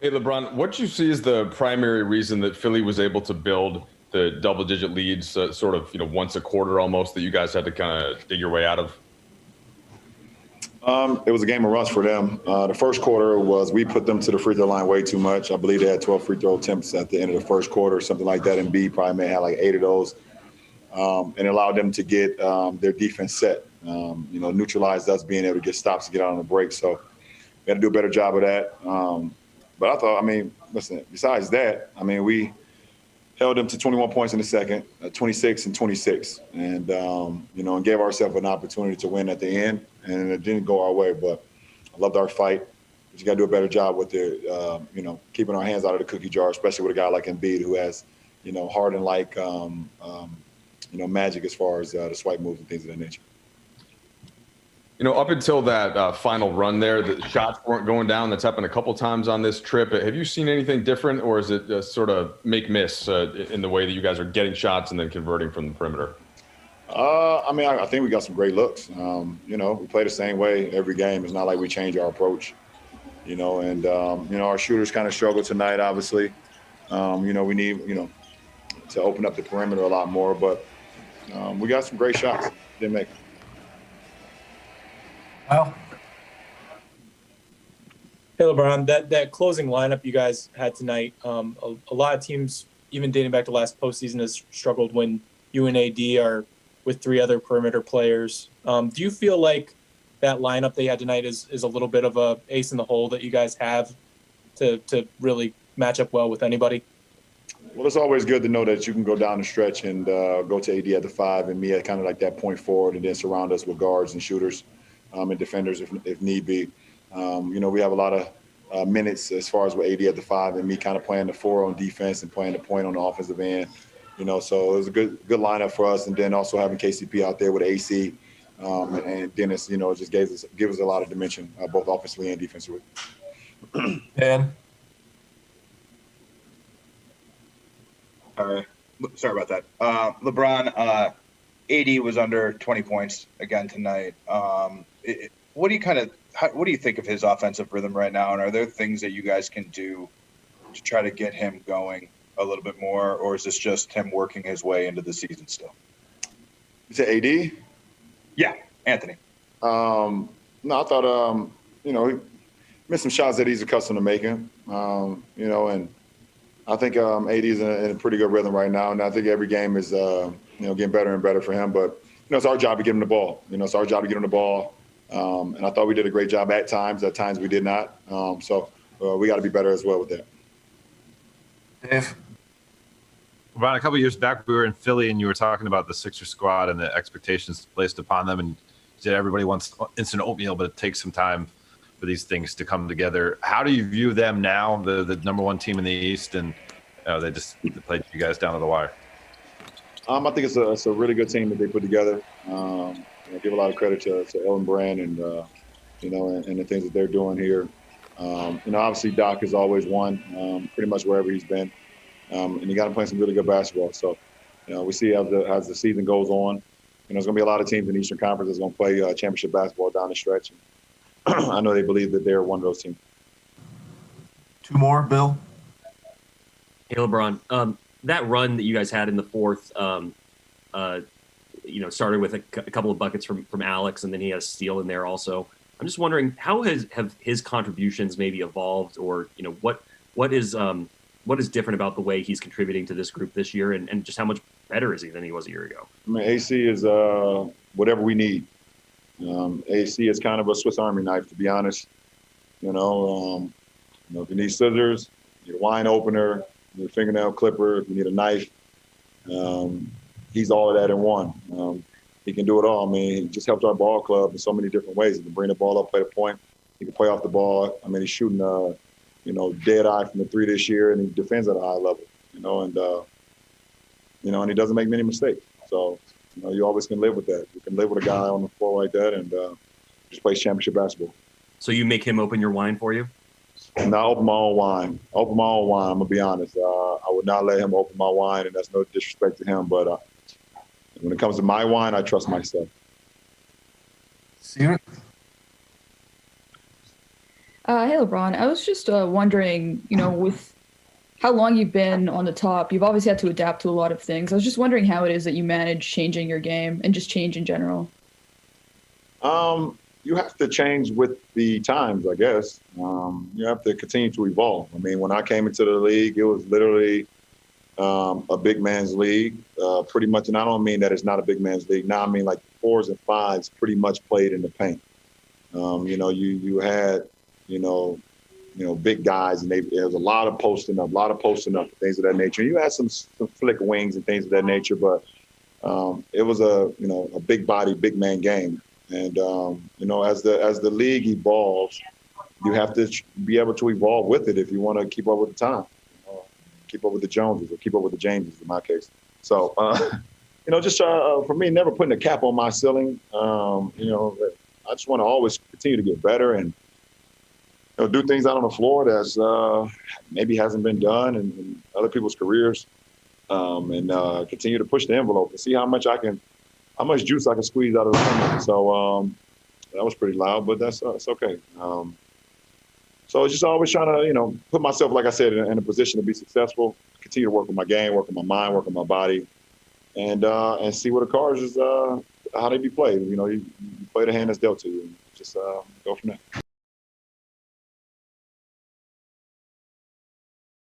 Hey, LeBron, what you see is the primary reason that Philly was able to build the double-digit leads, sort of, once a quarter almost, that you guys had to kind of dig your way out of? It was a game of rust for them. The first quarter was we put them to the free throw line way too much. I believe they had 12 free throw attempts at the end of the first quarter, something like that. And B probably may have like 8 of those, and it allowed them to get their defense set. Neutralized us being able to get stops to get out on the break. So we had to do a better job of that. But I thought, listen, besides that, we held them to 21 points in the second, 26 and 26, and gave ourselves an opportunity to win at the end, and it didn't go our way. But I loved our fight. We just got to do a better job with keeping our hands out of the cookie jar, especially with a guy like Embiid who has, Harden like, magic as far as the swipe moves and things of that nature. Up until that final run there, the shots weren't going down. That's happened a couple times on this trip. Have you seen anything different, or is it sort of make-miss in the way that you guys are getting shots and then converting from the perimeter? I think we got some great looks. We play the same way every game. It's not like we change our approach, our shooters kind of struggle tonight, obviously. We need, to open up the perimeter a lot more, but we got some great shots. Didn't make them. Well, Hey, LeBron, that closing lineup you guys had tonight, a lot of teams, even dating back to last postseason, has struggled when you and AD are with 3 other perimeter players. Do you feel like that lineup they had tonight is a little bit of a ace in the hole that you guys have to really match up well with anybody? Well, it's always good to know that you can go down the stretch and go to AD at the 5 and me at kind of like that point forward, and then surround us with guards and shooters and defenders if need be. We have a lot of minutes as far as with AD at the 5 and me kind of playing the 4 on defense and playing the point on the offensive end. So it was a good lineup for us, and then also having KCP out there with AC and Dennis. It just gives us a lot of dimension, both offensively and defensively. Dan. Sorry about that. LeBron, AD was under 20 points again tonight. What do you think of his offensive rhythm right now? And are there things that you guys can do to try to get him going a little bit more, or is this just him working his way into the season still? You said AD? Yeah, Anthony. No, I thought he missed some shots that he's accustomed to making. And I think AD is in a pretty good rhythm right now, and I think every game is getting better and better for him. But it's our job to get him the ball. It's our job to get him the ball. And I thought we did a great job at times. At times we did not. So we got to be better as well with that. Dave. Ron, a couple of years back, we were in Philly, and you were talking about the Sixers squad and the expectations placed upon them. And you said everybody wants instant oatmeal, but it takes some time for these things to come together. How do you view them now, the number 1 team in the East, and they played you guys down to the wire? I think it's a really good team that they put together. I give a lot of credit to Ellen Brand and the things that they're doing here. Obviously Doc has always won pretty much wherever he's been, and he got him playing some really good basketball. So, we see as the season goes on, there's going to be a lot of teams in the Eastern Conference that's going to play championship basketball down the stretch. I know they believe that they're one of those teams. 2 more, Bill. Hey, LeBron. That run that you guys had in the fourth, started with a couple of buckets from Alex, and then he has steal in there also. I'm just wondering, how have his contributions maybe evolved, or what is different about the way he's contributing to this group this year, and just how much better is he than he was a year ago? AC is whatever we need. AC is kind of a Swiss Army knife, to be honest. If you need scissors, you need a wine opener, you need a fingernail clipper, if you need a knife, he's all of that in one. He can do it all. He just helped our ball club in so many different ways. He can bring the ball up, play the point. He can play off the ball. He's shooting, dead eye from the 3 this year, and he defends at a high level, and he doesn't make many mistakes. So, you always can live with that. You can live with a guy on the floor like that and just plays championship basketball. So you make him open your wine for you? Not open my own wine. I'm going to be honest. I would not let him open my wine, and that's no disrespect to him. But when it comes to my wine, I trust myself. Steven? Hey, LeBron. I was just wondering, with how long you've been on the top, you've obviously had to adapt to a lot of things. I was just wondering how it is that you manage changing your game and just change in general. You have to change with the times, I guess. You have to continue to evolve. I mean, when I came into the league, it was literally a big man's league, pretty much. And I don't mean that it's not a big man's league. Now I mean like fours and fives pretty much played in the paint. You had, you know, big guys, and there was a lot of posting up, things of that nature. You had some flick wings and things of that nature, but it was a big body, big man game. And as the league evolves, you have to be able to evolve with it if you want to keep up with the time, keep up with the Joneses or keep up with the Jameses in my case. So, just for me, never putting a cap on my ceiling. I just want to always continue to get better and do things out on the floor that's maybe hasn't been done in other people's careers, and continue to push the envelope and see how much juice I can squeeze out of the lemon. So that was pretty loud, but it's okay. So just always trying to, put myself, like I said, in a position to be successful, continue to work on my game, work on my mind, work on my body, and see what the cards is, how they be played. You play the hand that's dealt to you, and just go from there.